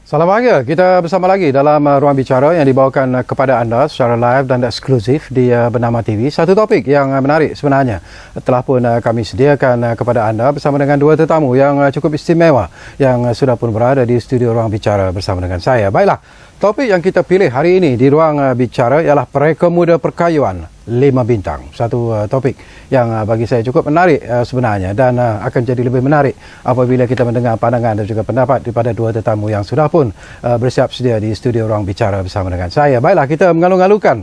Salam bahagia, kita bersama lagi dalam Ruang Bicara yang dibawakan kepada anda secara live dan eksklusif di Bernama TV. Satu topik yang menarik sebenarnya telah pun kami sediakan kepada anda bersama dengan dua tetamu yang cukup istimewa yang sudah pun berada di studio Ruang Bicara bersama dengan saya. Baiklah, topik yang kita pilih hari ini di Ruang Bicara ialah Mereka Muda Perkayuan 5 bintang. Satu topik yang bagi saya cukup menarik sebenarnya dan akan jadi lebih menarik apabila kita mendengar pandangan dan juga pendapat daripada dua tetamu yang sudah pun bersiap sedia di studio Ruang Bicara bersama dengan saya. Baiklah, kita mengalung-alungkan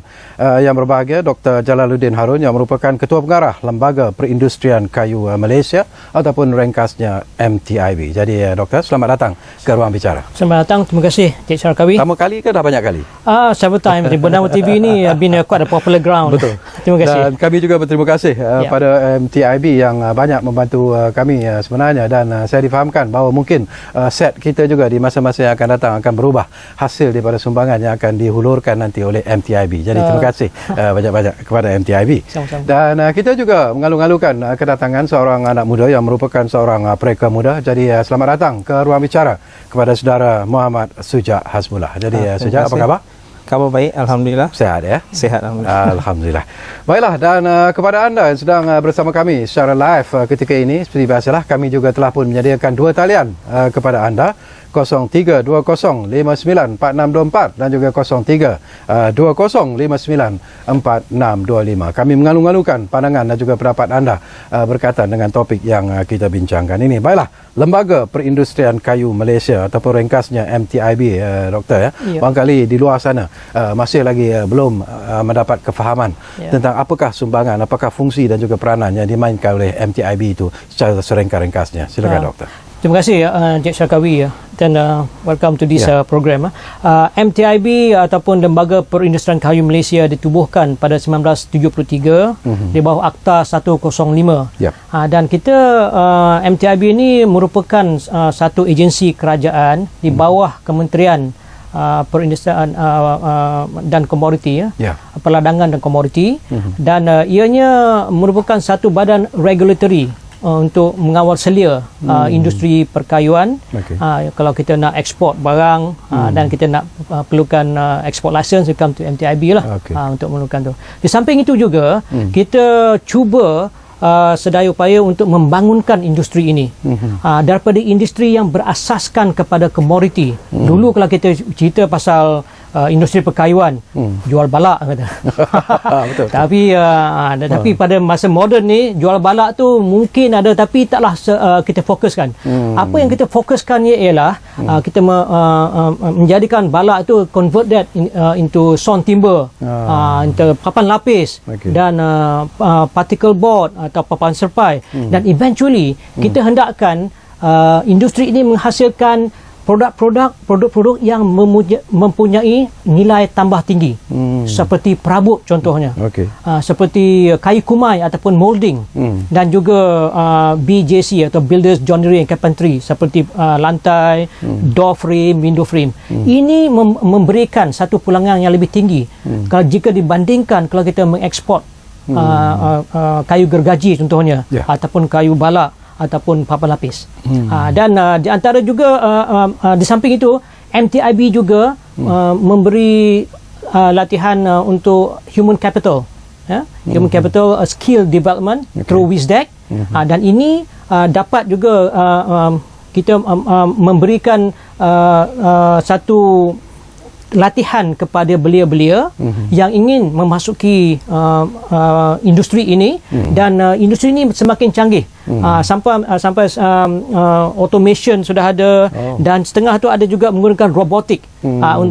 yang berbahagia Dr. Jalaluddin Harun yang merupakan Ketua Pengarah Lembaga Perindustrian Kayu Malaysia ataupun ringkasnya MTIB. Jadi Doktor, selamat datang ke Ruang Bicara. Selamat datang, terima kasih Cik Syarkawi. Pertama kali ke dah banyak kali? Several time. Bernama TV ni been quite a popular ground. Betul. Terima kasih. Dan kami juga berterima kasih pada MTIB yang banyak membantu kami sebenarnya, dan saya difahamkan bahawa mungkin set kita juga di masa-masa yang akan datang akan berubah hasil daripada sumbangan yang akan dihulurkan nanti oleh MTIB. Jadi terima kasih banyak-banyak kepada MTIB. Sama-sama. Dan kita juga mengalung-alungkan kedatangan seorang anak muda yang merupakan seorang pereka muda. Jadi selamat datang ke Ruang Bicara kepada saudara Muhammad Sujak Hasbullah. Jadi Sujak, apa khabar? Khabar baik, Alhamdulillah. Sehat ya? Sehat, Alhamdulillah. Alhamdulillah. Baiklah, dan kepada anda yang sedang bersama kami secara live ketika ini, seperti biasalah kami juga telah pun menyediakan dua talian kepada anda, 0320594624 dan juga 0320594625. Kami mengalung-alungkan pandangan dan juga pendapat anda berkaitan dengan topik yang kita bincangkan ini. Baiklah, Lembaga Perindustrian Kayu Malaysia ataupun ringkasnya MTIB, Doktor ya. Barangkali di luar sana masih lagi belum mendapat kefahaman tentang apakah sumbangan, apakah fungsi dan juga peranan yang dimainkan oleh MTIB itu secara seringkas-ringkasnya. Silakan Doktor. Terima kasih Cik Syarkawi dan welcome to this program. MTIB ataupun Lembaga Perindustrian Kayu Malaysia ditubuhkan pada 1973 di bawah Akta 105. Dan kita MTIB ini merupakan satu agensi kerajaan di bawah Kementerian Perindustrian dan Komoditi, Perladangan dan Komoditi, dan ianya merupakan satu badan regulatory untuk mengawal selia industri perkayuan. Kalau kita nak ekspor barang dan kita nak perlukan export license, we come to MTIB lah untuk memerlukan tu. Di samping itu juga kita cuba sedaya upaya untuk membangunkan industri ini daripada industri yang berasaskan kepada komoditi. Dulu kalau kita cerita pasal industri perkayuan, jual balak kata. Betul. Tapi pada masa moden ni jual balak tu mungkin ada, tapi taklah kita fokuskan. Apa yang kita fokuskan ialah kita menjadikan balak tu convert that into sawn timber, into papan lapis dan particle board atau papan serpai, dan eventually kita hendakkan industri ini menghasilkan produk-produk yang mempunyai nilai tambah tinggi, seperti perabot contohnya, seperti kayu kumai ataupun molding, dan juga BJC atau Builders Joinery and Carpentry, seperti lantai, door frame, window frame. Ini memberikan satu pulangan yang lebih tinggi kalau jika dibandingkan kalau kita mengekspor kayu gergaji contohnya, ataupun kayu balak ataupun papan lapis. Dan di antara juga di samping itu MTIB juga memberi latihan untuk human capital, human capital skill development through WISDEC, dan ini dapat juga kita memberikan satu latihan kepada belia-belia yang ingin memasuki industri ini, dan industri ini semakin canggih, sampai automation sudah ada, dan setengah tu ada juga menggunakan robotik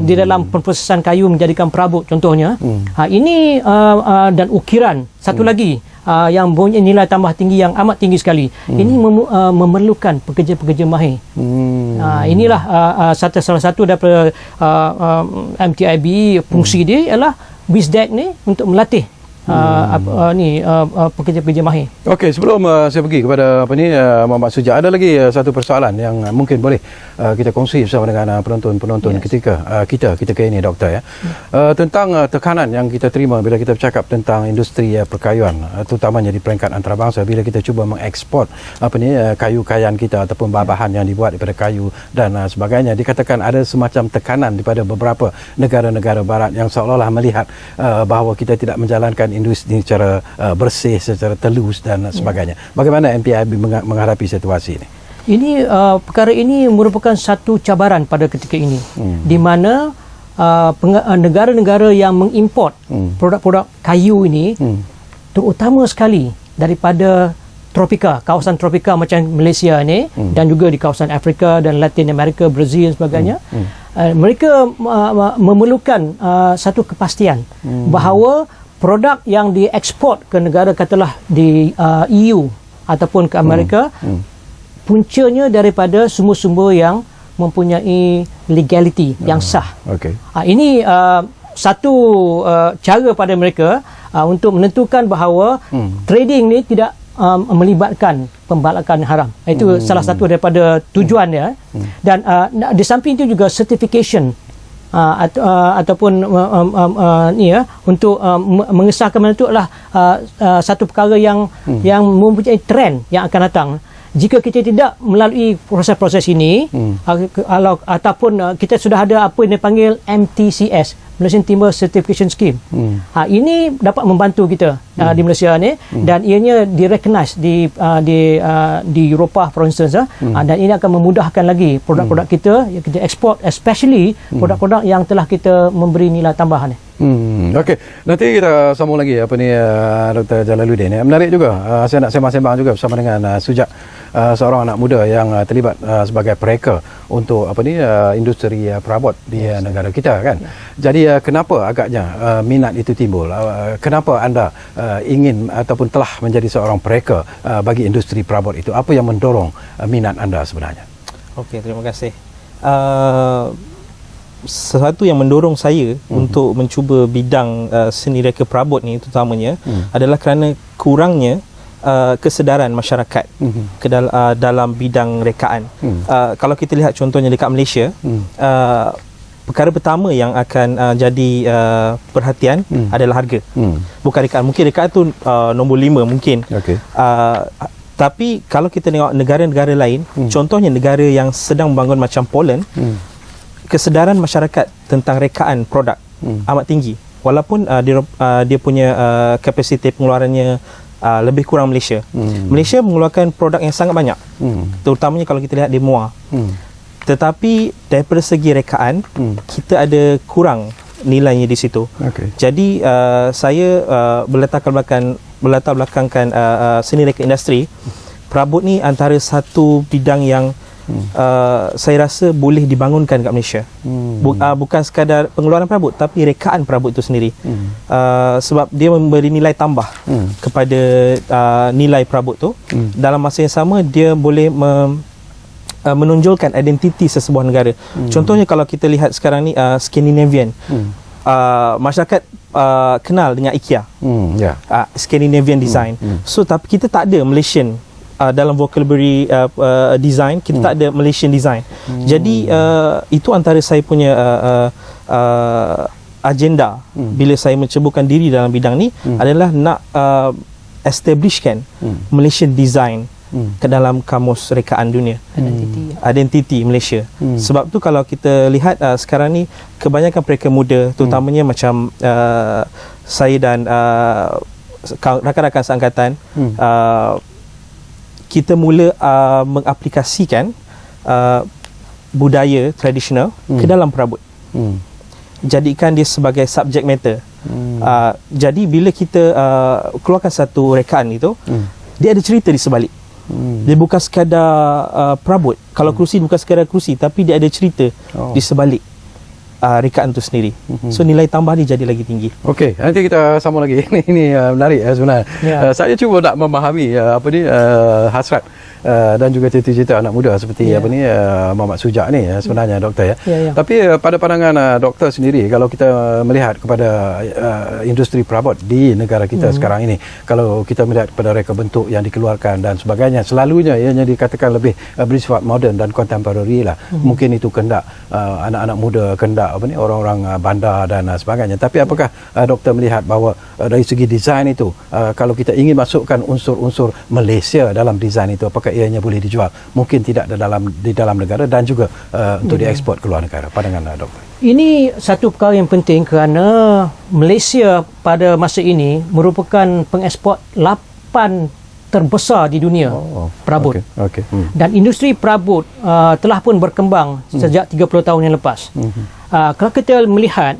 di dalam pemprosesan kayu menjadikan perabot contohnya. Ini dan ukiran satu lagi yang punya nilai tambah tinggi yang amat tinggi sekali. Ini memerlukan pekerja-pekerja mahir. Inilah salah satu daripada MTIB, fungsi dia ialah WISDEC ni untuk melatih pekerja-pekerja mahir. Okey, sebelum saya pergi kepada Muhammad Sujat, ada lagi satu persoalan yang mungkin boleh kita kongsi bersama dengan penonton-penonton ketika ini, doktor, ya. Tentang tekanan yang kita terima bila kita bercakap tentang industri perkayuan, terutamanya di peringkat antarabangsa, bila kita cuba mengeksport kayu-kayan kita ataupun bahan yang dibuat daripada kayu dan sebagainya. Dikatakan ada semacam tekanan daripada beberapa negara-negara barat yang seolah-olah melihat bahawa kita tidak menjalankan industri secara bersih, secara telus dan sebagainya. Bagaimana NPIB menghadapi situasi ini? Ini perkara ini merupakan satu cabaran pada ketika ini, di mana negara-negara yang mengimport produk-produk kayu ini terutama sekali daripada tropika, kawasan tropika macam Malaysia ni, dan juga di kawasan Afrika dan Latin America, Brazil dan sebagainya. Mereka memerlukan satu kepastian bahawa produk yang dieksport ke negara, katalah di EU ataupun ke Amerika, puncanya daripada sumber-sumber yang mempunyai legality yang sah. Ini satu cara pada mereka untuk menentukan bahawa trading ni tidak melibatkan pembalakan haram. Itu salah satu daripada tujuan dia. Dan di samping itu juga certification ataupun untuk mengesahkan mana itu adalah satu perkara yang mempunyai trend yang akan datang. Jika kita tidak melalui proses-proses ini, ataupun kita sudah ada apa yang dipanggil MTCS, Malaysian Timber Certification Scheme, ini dapat membantu kita di Malaysia ni, dan ianya direcognize di Eropah, for instance, dan ini akan memudahkan lagi produk-produk kita yang kita ekspor, especially produk-produk yang telah kita memberi nilai tambahan ni. Okey, nanti kita sambung lagi Dr. Jalaluddin. Menarik juga, saya nak sembang-sembang juga bersama dengan Sujat, seorang anak muda yang terlibat sebagai pereka untuk industri perabot di negara kita, kan. Jadi kenapa agaknya minat itu timbul? Kenapa anda ingin ataupun telah menjadi seorang pereka bagi industri perabot itu? Apa yang mendorong minat anda sebenarnya? Okey, terima kasih. Sesuatu yang mendorong saya untuk mencuba bidang seni reka perabot ni terutamanya adalah kerana kurangnya kesedaran masyarakat dalam bidang rekaan. Kalau kita lihat contohnya dekat Malaysia, perkara pertama yang akan jadi perhatian adalah harga. Bukan rekaan. Mungkin rekaan tu nombor 5 mungkin. Tapi kalau kita tengok negara-negara lain, contohnya negara yang sedang membangun macam Poland, kesedaran masyarakat tentang rekaan produk amat tinggi, walaupun dia punya kapasiti pengeluarannya lebih kurang Malaysia. Malaysia mengeluarkan produk yang sangat banyak, terutamanya kalau kita lihat di MUA. Tetapi daripada segi rekaan, kita ada kurang nilainya di situ. Jadi saya berlatar belakangkan seni reka industri perabot ni antara satu bidang yang saya rasa boleh dibangunkan kat Malaysia. Bukan sekadar pengeluaran perabot, tapi rekaan perabot itu sendiri. Sebab dia memberi nilai tambah kepada nilai perabot tu. Dalam masa yang sama, dia boleh menonjolkan identiti sesebuah negara. Contohnya kalau kita lihat sekarang ni Scandinavian, masyarakat kenal dengan IKEA, Scandinavian design. So tapi kita tak ada Malaysian dalam vocabulary design, kita tak ada Malaysian design. Jadi itu antara saya punya agenda bila saya menceburkan diri dalam bidang ni, adalah nak establishkan Malaysian design ke dalam kamus rekaan dunia, identiti Malaysia. Sebab tu kalau kita lihat sekarang ni kebanyakan mereka muda, terutamanya macam saya dan rakan-rakan seangkatan, kita mula mengaplikasikan budaya tradisional ke dalam perabot. Jadikan dia sebagai subject matter. Jadi bila kita keluarkan satu rekaan itu, dia ada cerita di sebalik. Dia bukan sekadar perabot. Kalau kerusi bukan sekadar kerusi, tapi dia ada cerita di sebalik rekaan itu sendiri. So nilai tambah ni jadi lagi tinggi. Okey, nanti kita sambung lagi. Ini menarik sebenarnya. Saya cuba nak memahami hasrat dan juga cita-cita anak muda seperti Muhammad Sujak ni sebenarnya doktor Tapi pada pandangan doktor sendiri, kalau kita melihat kepada industri perabot di negara kita sekarang ini, kalau kita melihat kepada reka bentuk yang dikeluarkan dan sebagainya, selalunya ianya dikatakan lebih bersifat moden dan contemporary lah. Mungkin itu kehendak anak-anak muda, kehendak orang-orang bandar dan sebagainya. Tapi apakah doktor melihat bahawa dari segi desain itu, kalau kita ingin masukkan unsur-unsur Malaysia dalam desain itu, apakah ianya boleh dijual? Mungkin tidak di dalam negara dan juga untuk diekspor ke luar negara. Pandangan doktor. Ini satu perkara yang penting kerana Malaysia pada masa ini merupakan pengeksport 8 terbesar di dunia perabot. Dan industri perabot telah pun berkembang sejak 30 tahun yang lepas. Kalau kita melihat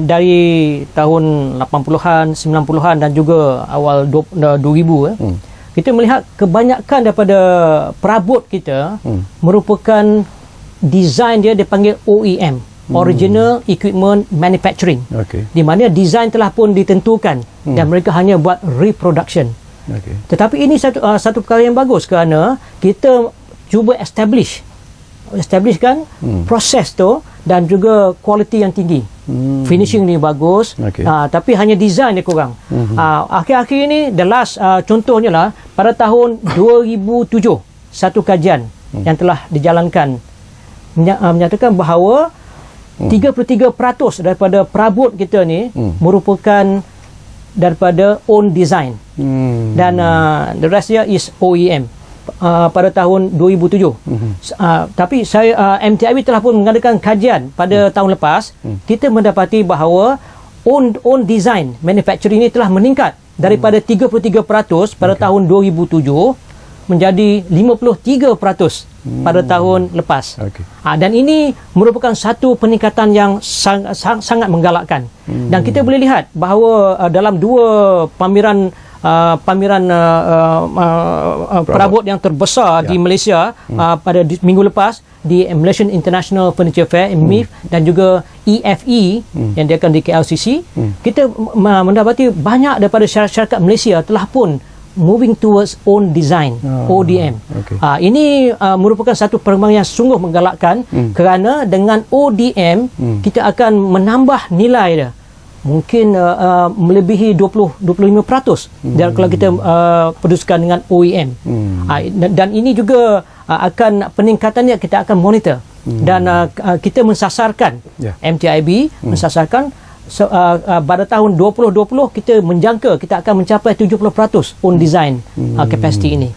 dari tahun 80-an, 90-an dan juga awal 2000, kita melihat kebanyakan daripada perabot kita merupakan design dia dipanggil OEM. Original Equipment Manufacturing, di mana design telah pun ditentukan dan mereka hanya buat reproduction. Tetapi ini satu perkara yang bagus kerana kita cuba establishkan proses tu dan juga kualiti yang tinggi. Finishing ni bagus, tapi hanya design dia kurang. Akhir-akhir ini the last contohnya lah pada tahun 2007 satu kajian yang telah dijalankan menyatakan bahawa 33% daripada perabot kita ni merupakan daripada own design dan the rest dia is OEM pada tahun 2007. Tapi MTIB telah pun mengadakan kajian pada tahun lepas. Kita mendapati bahawa own design manufacturing ini telah meningkat daripada 33% pada tahun 2007 menjadi 53% pada tahun lepas. Dan ini merupakan satu peningkatan yang sangat menggalakkan. Dan kita boleh lihat bahawa dalam dua pameran perabot yang terbesar di Malaysia pada minggu lepas, di Malaysian International Furniture Fair MIF dan juga EFE yang diadakan di KLCC, kita mendapati banyak daripada syarikat Malaysia telah pun moving towards own design, ODM. Ini merupakan satu perkembangan yang sungguh menggalakkan kerana dengan ODM kita akan menambah nilai dia mungkin melebihi 25% dan kalau kita produskan dengan OEM. Dan ini juga akan peningkatannya kita akan monitor dan kita mensasarkan MTIB mensasarkan pada tahun 2020 kita menjangka kita akan mencapai 70% own design capacity ini.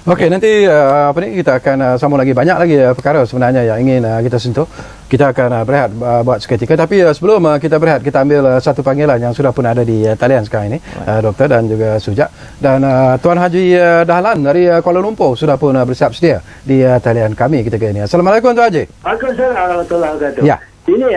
Okey, nanti kita akan sambung lagi, banyak lagi perkara sebenarnya yang ingin kita sentuh. Kita akan berehat buat seketika, tapi sebelum kita berehat, kita ambil satu panggilan yang sudah pun ada di talian sekarang ini, doktor dan juga Sujak. Dan Tuan Haji Dahlan dari Kuala Lumpur sudah pun bersiap sedia di talian kami ketika ini. Assalamualaikum Tuan Haji. Waalaikumsalam warahmatullahi wabarakatuh. Ya. Ini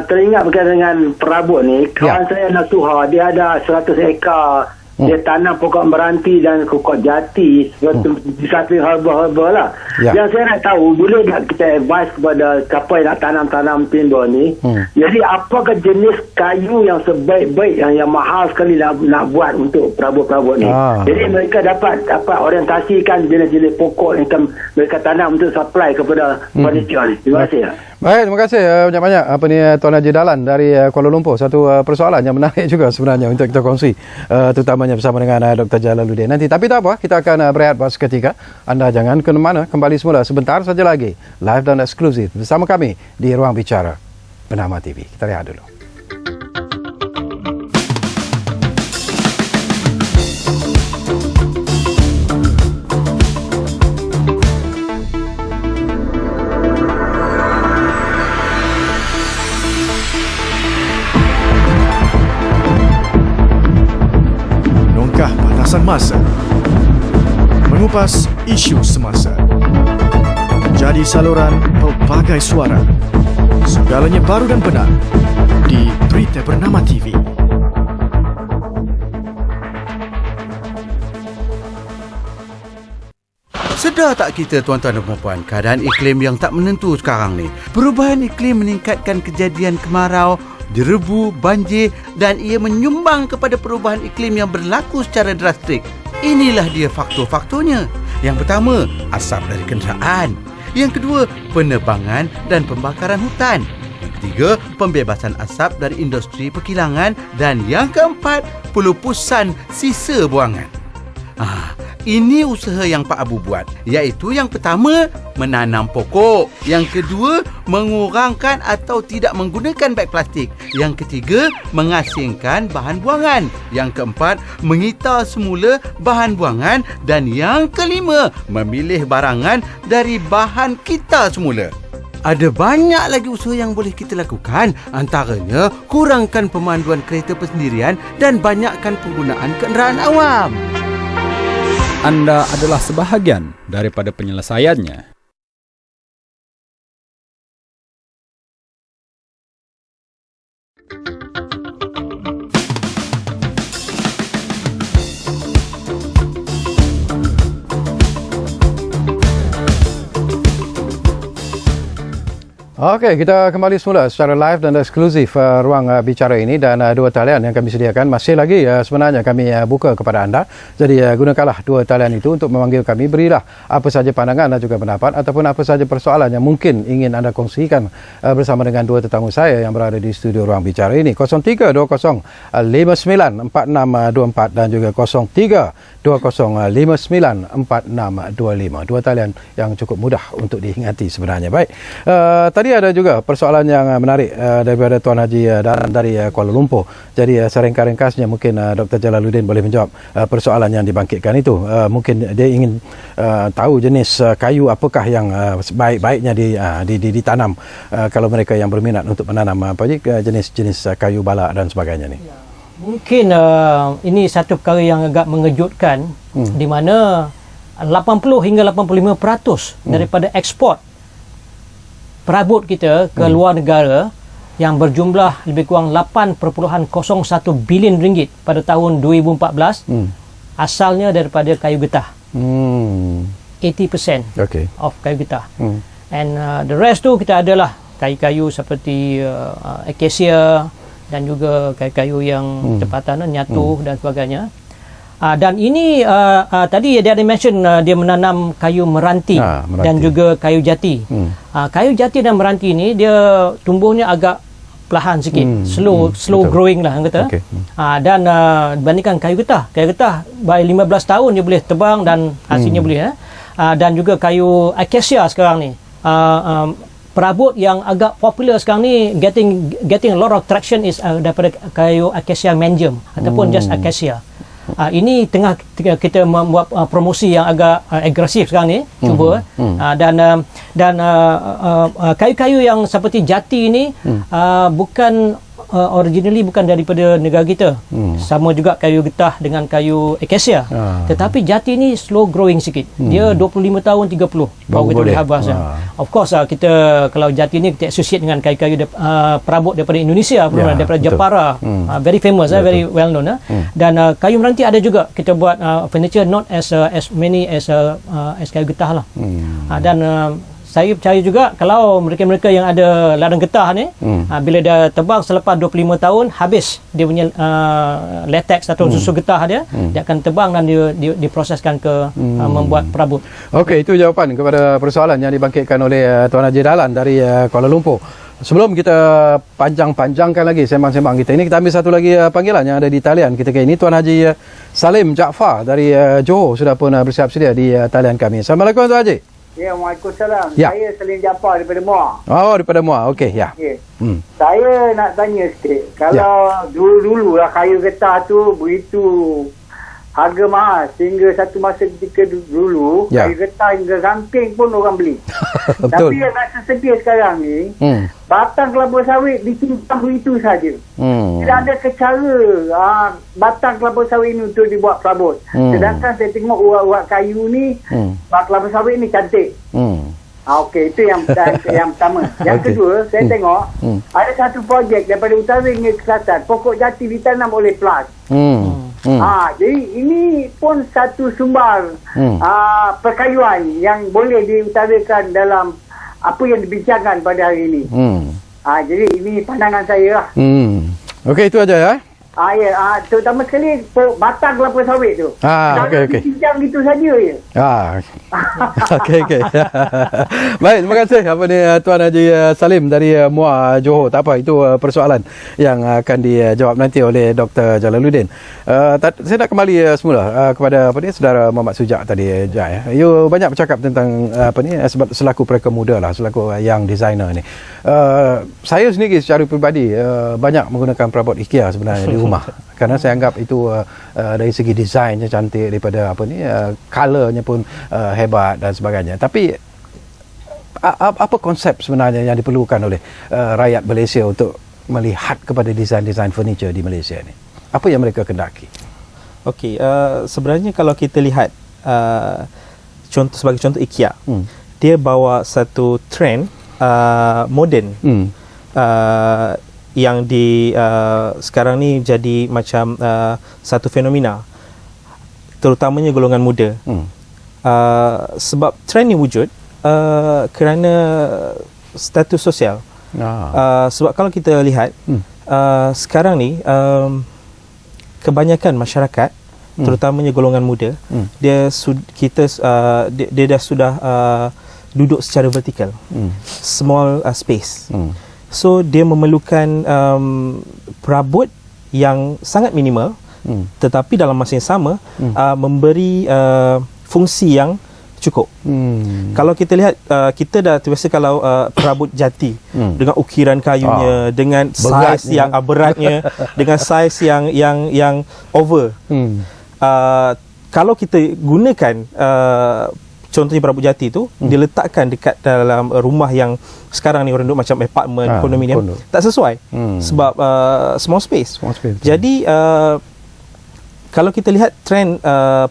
teringat berkaitan dengan perabot ni. Kawan saya Nasuha, dia ada 100 ekar. Dia tanam pokok meranti dan pokok jati di samping herba-herba lah. Yang saya nak tahu, boleh tak kita advise kepada siapa yang nak tanam-tanam timber ni, jadi apakah jenis kayu yang sebaik-baik yang mahal sekali nak buat untuk perabot-perabot ni. Jadi mereka dapat orientasikan jenis-jenis pokok yang mereka tanam untuk supply kepada furniture ni. Terima kasih. Baik, terima kasih banyak-banyak Tuan Haji Dahlan dari Kuala Lumpur. Satu persoalan yang menarik juga sebenarnya untuk kita kongsi, terutamanya bersama dengan Dr. Jalaluddin nanti. Tapi tak apa, kita akan berehat buat seketika. Anda jangan ke mana, kembali semula sebentar saja lagi, live dan eksklusif bersama kami di Ruang Bicara Bernama TV. Kita lihat dulu. Masa mengupas isu semasa, jadi saluran pelbagai suara, segalanya baru dan benar di Berita Bernama TV. Sedar tak kita tuan-tuan dan puan-puan, keadaan iklim yang tak menentu sekarang ni. Perubahan iklim meningkatkan kejadian kemarau, derebu, banjir dan ia menyumbang kepada perubahan iklim yang berlaku secara drastik. Inilah dia faktor-faktornya. Yang pertama, asap dari kenderaan. Yang kedua, penebangan dan pembakaran hutan. Yang ketiga, pembebasan asap dari industri perkilangan. Dan yang keempat, pelupusan sisa buangan. Ini usaha yang Pak Abu buat, iaitu yang pertama, menanam pokok. Yang kedua, mengurangkan atau tidak menggunakan beg plastik. Yang ketiga, mengasingkan bahan buangan. Yang keempat, mengitar semula bahan buangan. Dan yang kelima, memilih barangan dari bahan kita semula. Ada banyak lagi usaha yang boleh kita lakukan. Antaranya, kurangkan pemanduan kereta persendirian dan banyakkan penggunaan kenderaan awam. Anda adalah sebahagian daripada penyelesaiannya. Okey, kita kembali semula secara live dan eksklusif ruang bicara ini, dan dua talian yang kami sediakan masih lagi sebenarnya kami buka kepada anda. Jadi gunakanlah dua talian itu untuk memanggil kami. Berilah apa saja pandangan dan juga pendapat ataupun apa saja persoalan yang mungkin ingin anda kongsikan bersama dengan dua tetamu saya yang berada di studio ruang bicara ini. 0320594624 dan juga 0320594625. Dua talian yang cukup mudah untuk diingati sebenarnya. Baik. Tadi ada juga persoalan yang menarik daripada Tuan Haji Dalan dari Kuala Lumpur. Jadi seringkas-ringkasnya mungkin Dr. Jalaluddin boleh menjawab persoalan yang dibangkitkan itu. Mungkin dia ingin tahu jenis kayu apakah yang baik-baiknya ditanam kalau mereka yang berminat untuk menanam jenis-jenis kayu balak dan sebagainya ni. Mungkin ini satu perkara yang agak mengejutkan, di mana 80 hingga 85% daripada ekspor perabot kita ke luar negara yang berjumlah lebih kurang 8.01 bilion ringgit pada tahun 2014 asalnya daripada kayu getah. 80% of kayu getah. And the rest tu kita adalah kayu-kayu seperti acacia dan juga kayu-kayu yang tempatan, nyatu dan sebagainya. Dan ini tadi dia ada mention dia menanam kayu meranti, dan juga kayu jati. Kayu jati dan meranti ni dia tumbuhnya agak perlahan sikit, slow growing lah kata. Dan dibandingkan kayu getah by 15 tahun dia boleh tebang dan hasilnya boleh. Dan juga kayu acacia sekarang ni, perabot yang agak popular sekarang ni, getting a lot of traction is daripada kayu acacia menjum ataupun just acacia. Ini tengah kita membuat promosi yang agak agresif sekarang ni, cuba. Dan kayu-kayu yang seperti jati ini bukan originally bukan daripada negara kita. Sama juga kayu getah dengan kayu acacia. Tetapi jati ni slow growing sikit. Dia 25 tahun 30 baru kita boleh harvest. Of course kita kalau jati ni kita associate dengan kayu-kayu perabot daripada Indonesia, daripada Jepara. Very famous, very well known. Dan kayu meranti ada juga kita buat furniture, not as many as kayu getah lah. Dan saya percaya juga kalau mereka-mereka yang ada ladang getah ni, bila dah tebang selepas 25 tahun habis dia punya latex atau susu getah dia akan tebang dan dia diproseskan ke membuat perabot. Okey, itu jawapan kepada persoalan yang dibangkitkan oleh Tuan Haji Dalan dari Kuala Lumpur. Sebelum kita panjang-panjangkan lagi sembang-sembang kita ini, kita ambil satu lagi panggilan yang ada di talian kita kali ini. Tuan Haji Salim Jaafar dari Johor sudah pun bersiap sedia di talian kami. Assalamualaikum Tuan Haji. Ya, Waalaikumsalam. Saya Salim Jaafar daripada Muar. Oh, daripada Muar. Okey, ya. Saya nak tanya sikit. Kalau dulu lah kayu getah tu begitu harga mahal, sehingga satu masa ketika dulu kayu getah hingga ramping pun orang beli. Tapi yang rasa sedih sekarang ni, batang kelapa sawit ditimbang begitu saja. Tidak ada cara batang kelapa sawit ini untuk dibuat perabot. Sedangkan saya tengok urat-urat kayu ni, kelapa sawit ni cantik. Okey, itu yang pertama. Yang kedua, saya tengok ada satu projek daripada utara hingga ke selatan, pokok jati ditanam oleh PLAS. Jadi ini pun satu sumber perkayuan yang boleh diutarakan dalam apa yang dibincangkan pada hari ini. Jadi ini pandangan saya lah. Okey, itu aja ya. Terutama sekali batang kelapa sawit tu. Okey. Cincang gitu saja je. Okey. Baik, terima kasih apa ni Tuan Haji Salim dari MUA Johor. Tak apa, itu persoalan yang akan dijawab nanti oleh Dr. Jalaluddin. Saya nak kembali semula kepada apa ni saudara Muhammad Sujak tadi. You banyak bercakap tentang apa ni selaku mereka muda lah, selaku young designer ni. Saya sendiri secara peribadi banyak menggunakan perabot IKEA sebenarnya di rumah kerana saya anggap itu dari segi desainnya cantik, daripada apa ni colornya pun hebat dan sebagainya. Tapi apa konsep sebenarnya yang diperlukan oleh rakyat Malaysia untuk melihat kepada desain-desain furniture di Malaysia ni? Apa yang mereka kendaki? Okey, sebenarnya kalau kita lihat sebagai contoh IKEA, dia bawa satu trend moden yang sekarang ni jadi macam satu fenomena, terutamanya golongan muda. Sebab trend ni wujud kerana status sosial. Sebab kalau kita lihat sekarang ni kebanyakan masyarakat, terutamanya golongan muda, dia dah sudah duduk secara vertikal, small space. So dia memerlukan perabot yang sangat minimal, tetapi dalam masa yang sama memberi fungsi yang cukup. Kalau kita lihat, kita dah terbiasa kalau perabot jati dengan ukiran kayunya, dengan saiz yang beratnya, dengan saiz yang over. Kalau kita gunakan contohnya perabot jati tu diletakkan dekat dalam rumah yang sekarang ni orang duduk macam apartment, kondominium, tak sesuai sebab small space. Jadi kalau kita lihat trend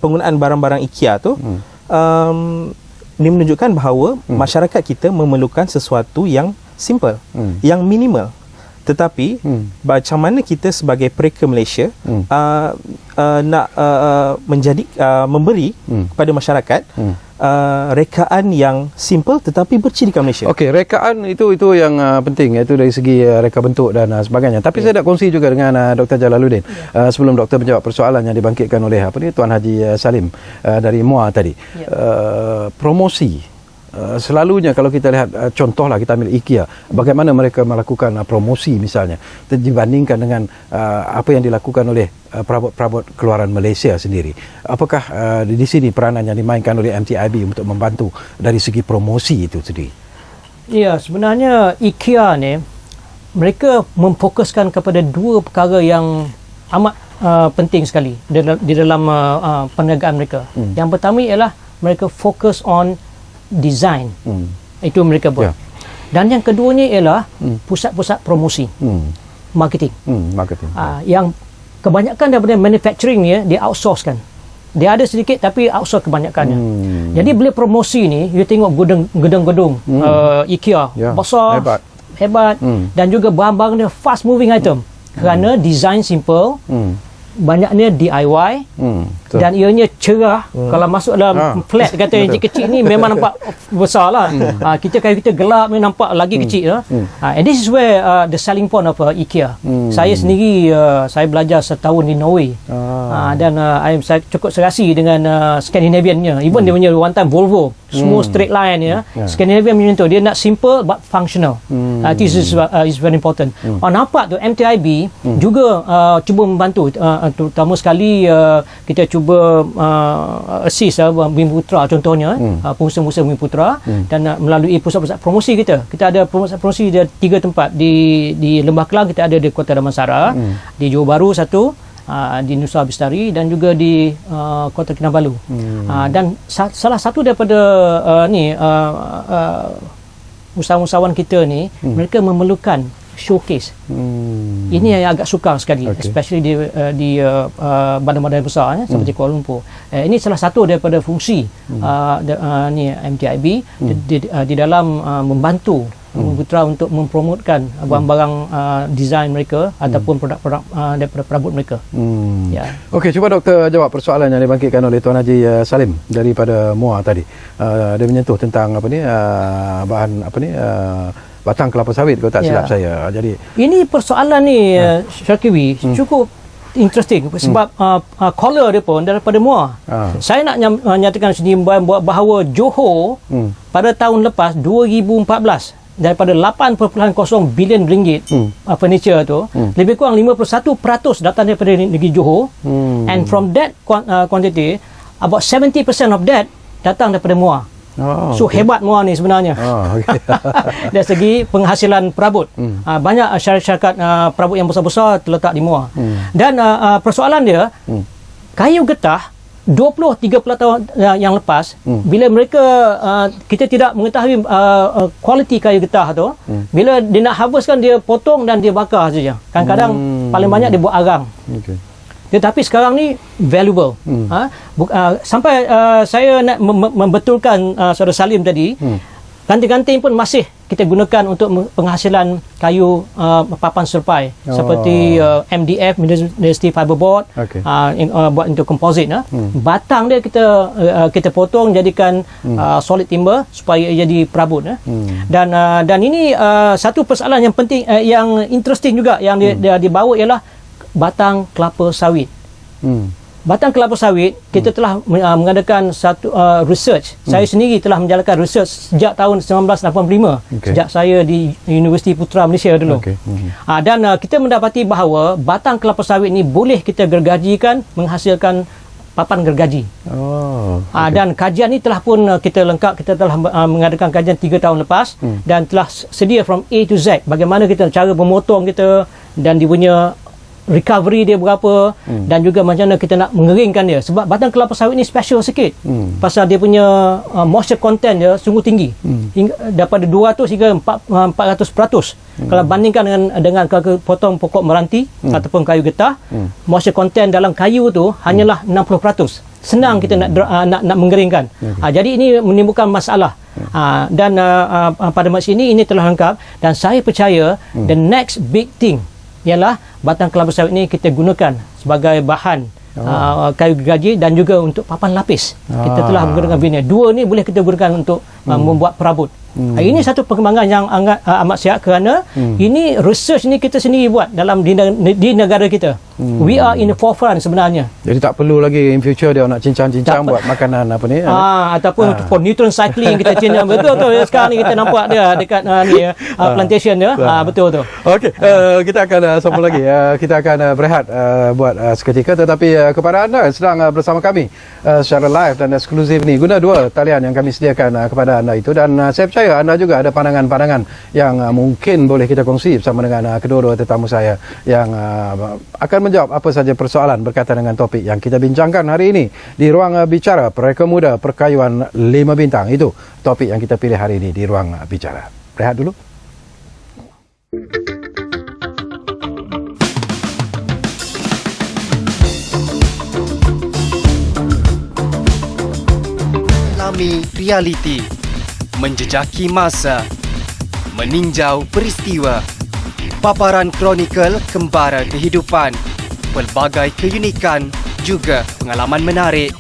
penggunaan barang-barang IKEA tu, ini menunjukkan bahawa masyarakat kita memerlukan sesuatu yang simple, yang minimal. Tetapi macam mana kita sebagai mereka Malaysia nak memberi kepada masyarakat rekaan yang simple tetapi bercirikan Malaysia. Okey, rekaan itu yang penting, iaitu dari segi reka bentuk dan sebagainya. Tapi saya nak kongsi juga dengan Dr. Jalaluddin sebelum doktor menjawab persoalan yang dibangkitkan oleh Tuan Haji Salim dari MUA tadi. Promosi. Selalunya kalau kita lihat contohlah kita ambil IKEA, bagaimana mereka melakukan promosi misalnya dibandingkan dengan apa yang dilakukan oleh perabot-perabot keluaran Malaysia sendiri. Apakah di sini peranan yang dimainkan oleh MTIB untuk membantu dari segi promosi itu sendiri? Ya, sebenarnya IKEA ni mereka memfokuskan kepada dua perkara yang amat penting sekali di dalam perniagaan mereka. Yang pertama ialah mereka fokus on design. Itu mereka buat. Dan yang keduanya ialah pusat-pusat promosi, marketing. Yang kebanyakan daripada manufacturing ni dia outsource kan. Dia ada sedikit tapi outsource kebanyakannya. Jadi bila promosi ni, you tengok gedung-gedung IKEA besar, hebat dan juga barang-barang dia fast moving item kerana design simple, banyaknya DIY dan ianya cerah. Kalau masuk dalam flat kata yang kecil ni memang nampak besar lah. Kalau kita gelap ni nampak lagi kecil. And this is where the selling point of IKEA. Saya sendiri saya belajar setahun di Norway, dan saya cukup serasi dengan Scandinavian-nya. Even dia punya one time Volvo, semua straight line ya. Scandinavian macam tu, dia nak simple but functional. This is very important. Nampak tu MTIB juga cuba membantu, terutama sekali kita cuba assist Bumiputera contohnya, pengusaha-pengusaha Bumiputera, dan melalui pusat-pusat promosi kita ada pusat promosi di 3 tempat di Lembah Kelang, kita ada di Kota Damansara, di Johor Bahru satu, di Nusa Bestari dan juga di Kota Kinabalu. Dan salah satu daripada usahawan kita ni, mereka memerlukan showcase. Ini yang agak sukar sekali, especially di bandar-bandar besar seperti Kuala Lumpur. Ini salah satu daripada fungsi MTIB di dalam membantu Bumiputera untuk mempromotkan barang-barang desain mereka ataupun produk-produk daripada perabot mereka. Okey, cuba doktor jawab persoalan yang dibangkitkan oleh Tuan Haji Salim daripada MUA tadi. Dia menyentuh tentang bahan batang kelapa sawit, kalau tak silap saya. Jadi ini persoalan ni Syakiwi cukup interesting sebab caller dia pun daripada Muar. Saya nak nyatakan sini bahawa Johor pada tahun lepas 2014 daripada 8.0 bilion ringgit furniture tu, lebih kurang 51% datang daripada negeri Johor, and from that quantity about 70% of that datang daripada Muar. So hebat Muar ni sebenarnya. Dari segi penghasilan perabot. Banyak syarikat perabot yang besar-besar terletak di Muar. Dan persoalan dia, kayu getah 20-30 tahun yang lepas, bila mereka kita tidak mengetahui kualiti kayu getah tu, bila dia nak harvest kan, dia potong dan dia bakar saja. Kadang-kadang paling banyak dia buat arang. Tetapi sekarang ni valuable. Sampai saya nak membetulkan Saudara Salim tadi, ganting-ganting pun masih kita gunakan untuk penghasilan kayu papan serpai, seperti MDF, Density Fiberboard, buat untuk composite. Batang dia kita potong jadikan solid timber supaya jadi perabot. Dan ini satu persoalan yang penting, yang interesting juga yang dia dibawa ialah batang kelapa sawit. Batang kelapa sawit, kita telah mengadakan satu research. Saya sendiri telah menjalankan research sejak tahun 1985, sejak saya di Universiti Putra Malaysia dulu. Dan kita mendapati bahawa batang kelapa sawit ni boleh kita gergajikan, menghasilkan papan gergaji. Dan kajian ni telah pun kita lengkap. Kita telah mengadakan kajian 3 tahun lepas, dan telah sedia from A to Z, bagaimana kita cara memotong kita, dan dia punya recovery dia berapa, dan juga macam mana kita nak mengeringkan dia. Sebab batang kelapa sawit ni special sikit, pasal dia punya moisture content dia sungguh tinggi, daripada 200 hingga 400%. Kalau bandingkan dengan kalau potong pokok meranti ataupun kayu getah, moisture content dalam kayu tu hanyalah 60%. Senang kita nak mengeringkan. Jadi ini menimbulkan masalah. Dan pada masa ini telah lengkap, dan saya percaya the next big thing ialah batang kelapa sawit ni kita gunakan sebagai bahan kayu gergaji dan juga untuk papan lapis. Kita telah menggunakan vinyl. Dua ni boleh kita gunakan untuk membuat perabot. Ini satu perkembangan yang amat sihat, kerana ini research ni kita sendiri buat dalam di negara kita. We are in the forefront sebenarnya. Jadi tak perlu lagi in future dia nak cincang-cincang buat makanan apa ni. Ataupun for neutron cycling kita cincang. Betul tu. Sekarang ni kita nampak dia dekat plantation dia. Betul tu. Okey, kita akan sambung lagi. Kita akan berehat buat seketika, tetapi kepada anda sedang bersama kami secara live dan eksklusif ni, guna dua talian yang kami sediakan kepada anda itu, dan saya percaya anda juga ada pandangan-pandangan yang mungkin boleh kita kongsi bersama dengan kedua-dua tetamu saya yang akan menjawab apa saja persoalan berkaitan dengan topik yang kita bincangkan hari ini di Ruang Bicara Pereka Muda Perkayuan 5 Bintang. Itu topik yang kita pilih hari ini di Ruang Bicara. Rehat dulu. Lami realiti, menjejaki masa, meninjau peristiwa, paparan kronikal kembara kehidupan, pelbagai keunikan juga pengalaman menarik.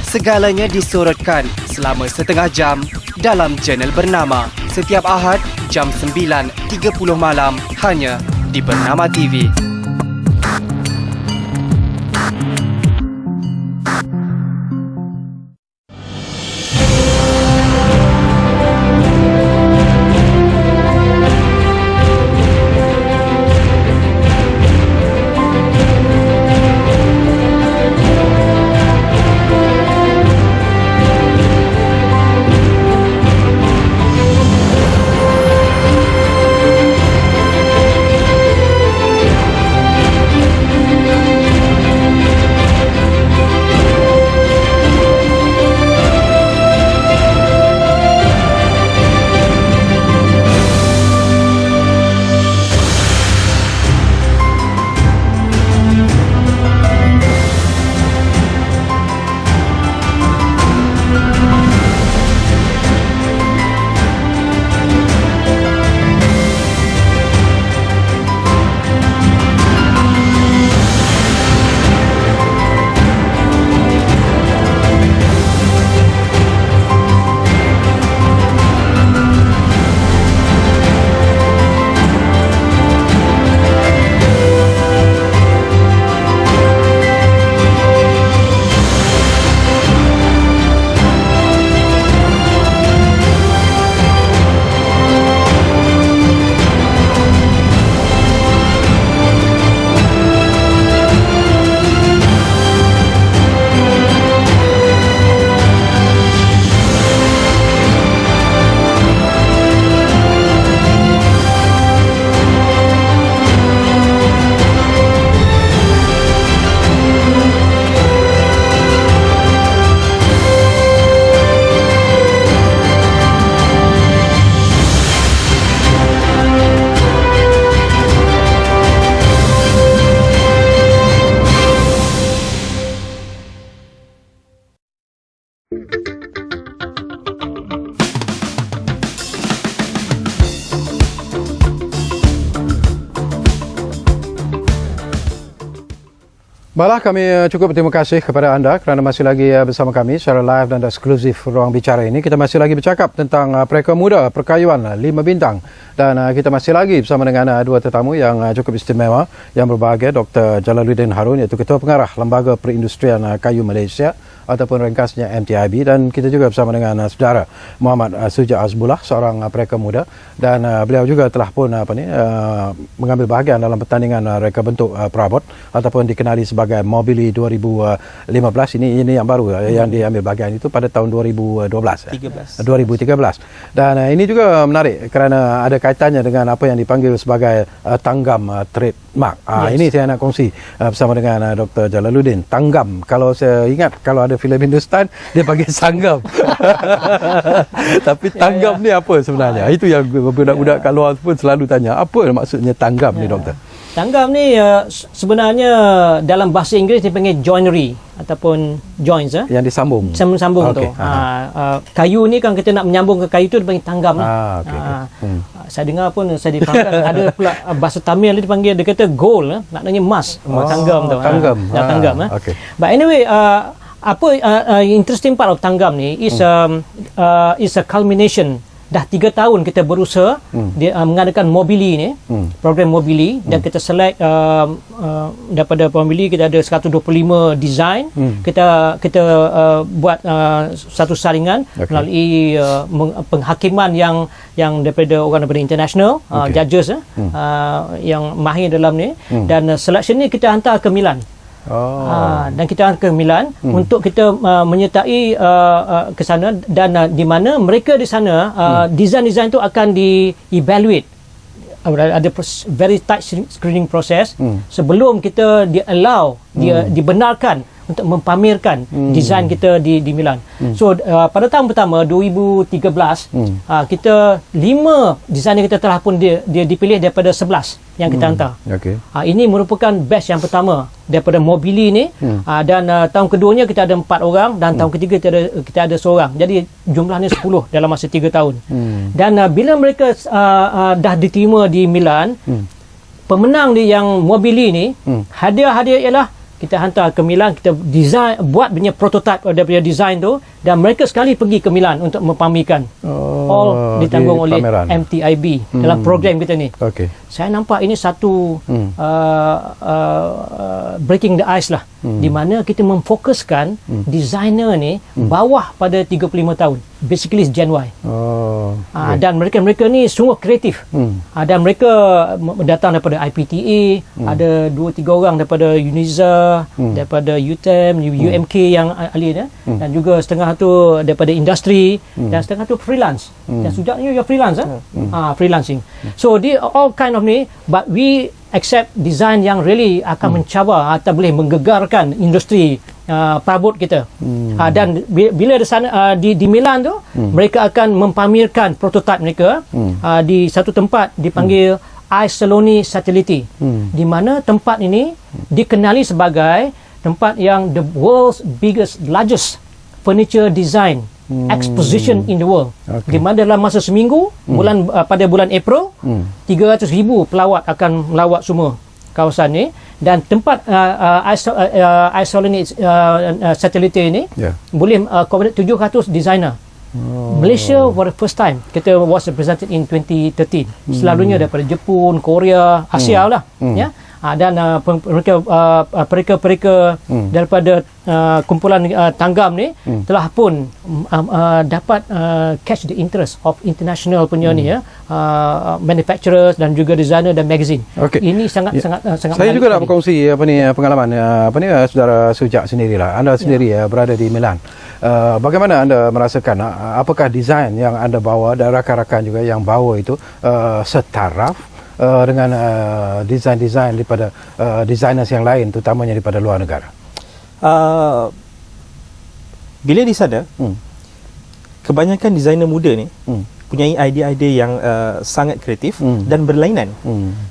Segalanya disorotkan selama setengah jam dalam jurnal Bernama setiap Ahad jam 9.30 malam hanya di Bernama TV. Baiklah, kami cukup berterima kasih kepada anda kerana masih lagi bersama kami secara live dan eksklusif Ruang Bicara ini. Kita masih lagi bercakap tentang Pereka Muda Perkayuan 5 bintang dan kita masih lagi bersama dengan dua tetamu yang cukup istimewa yang berbahagia, Dr. Jalaluddin Harun iaitu Ketua Pengarah Lembaga Perindustrian Kayu Malaysia ataupun ringkasnya MTIB, dan kita juga bersama dengan saudara Muhammad Suja Azbullah, seorang pereka muda, dan beliau juga telah pun mengambil bahagian dalam pertandingan reka bentuk perabot ataupun dikenali sebagai Mobili 2015. Ini yang baru yang diambil bahagian itu pada tahun 2013. 2013. Dan ini juga menarik kerana ada kaitannya dengan apa yang dipanggil sebagai tanggam trademark. Ini saya nak kongsi bersama dengan Dr. Jalaluddin. Tanggam, kalau saya ingat, kalau ada filem Hindustan dia panggil sanggam. Tapi tanggam ni apa sebenarnya? Itu yang budak-budak kat luar pun selalu tanya, apa maksudnya tanggam ni, doktor? Tanggam ni sebenarnya dalam bahasa Inggeris dipanggil joinery ataupun joints. Yang disambung. Sambung tu. Kayu ni kan kita nak menyambung ke kayu tu dipanggil tanggam. Saya dengar pun saya dipanggil ada pula bahasa Tamil dia dipanggil, dia kata gold, maknanya emas. Tanggam tu. Tanggam. Okay. But anyway, apa interesting part of tanggam ni is a culmination. Dah 3 tahun kita berusaha mengadakan Mobili ni, program Mobili, dan kita select daripada Mobili kita ada 125 design. Kita buat satu saringan melalui penghakiman yang daripada orang daripada international, judges yang mahir dalam ni, dan selection ni kita hantar ke Milan. Dan kita akan ke Milan untuk kita menyertai ke sana, dan di mana mereka di sana design-design tu akan di-evaluate. Ada very tight screening process sebelum kita dibenarkan untuk mempamerkan desain kita di Milan. So pada tahun pertama 2013 kita 5 desainer kita telah pun dia dipilih daripada 11 yang kita hantar. Ini merupakan batch yang pertama daripada Mobili ni, dan tahun keduanya kita ada 4 orang, dan tahun ketiga kita ada seorang. Jadi jumlahnya 10 dalam masa 3 tahun. Dan bila mereka dah diterima di Milan, pemenang di yang Mobili ni, hadiah-hadiah ialah kita hantar ke Milan, kita design, buat punya prototype daripada design tu, dan mereka sekali pergi ke Milan untuk mempamerkan. All ditanggung oleh MTIB dalam program kita ni. Saya nampak ini satu breaking the ice lah, di mana kita memfokuskan designer ni bawah pada 35 tahun, basically Gen Y. Dan mereka ni semua kreatif, dan mereka datang daripada IPTA, ada 2-3 orang daripada UNIZA, daripada UTM, UMK yang ahli ni, dan juga setengah tu daripada industri, dan setengah tu freelance. Dan sejaknya you freelance, freelancing. So they all kind of ni, but we accept design yang really akan mencabar atau boleh menggegarkan industri perabot kita. Dan bila di sana di Milan tu, mereka akan mempamerkan prototype mereka di satu tempat dipanggil Isoloni Satellite, di mana tempat ini dikenali sebagai tempat yang the world's largest furniture design exposition in the world. Di mana dalam masa seminggu, pada bulan April, 300,000 pelawat akan melawat semua kawasan ni, dan tempat Isoloni Satellite ini boleh accommodate 700 designer. Malaysia for the first time kita was represented in 2013. Selalunya daripada Jepun, Korea, Asia lah, ya. Dan pereka-pereka daripada kumpulan tanggam ni telah pun dapat catch the interest of international punya ni, ya, manufacturers dan juga designer dan magazine. Ini sangat saya juga nak berkongsi pengalaman saudara Sujak sendirilah. Anda sendiri berada di Milan. Bagaimana anda merasakan, apakah desain yang anda bawa dan rakan-rakan juga yang bawa itu setaraf dengan desain-desain daripada designers yang lain, terutamanya daripada luar negara? Bila di sana, kebanyakan designer muda ni punyai idea-idea yang sangat kreatif dan berlainan.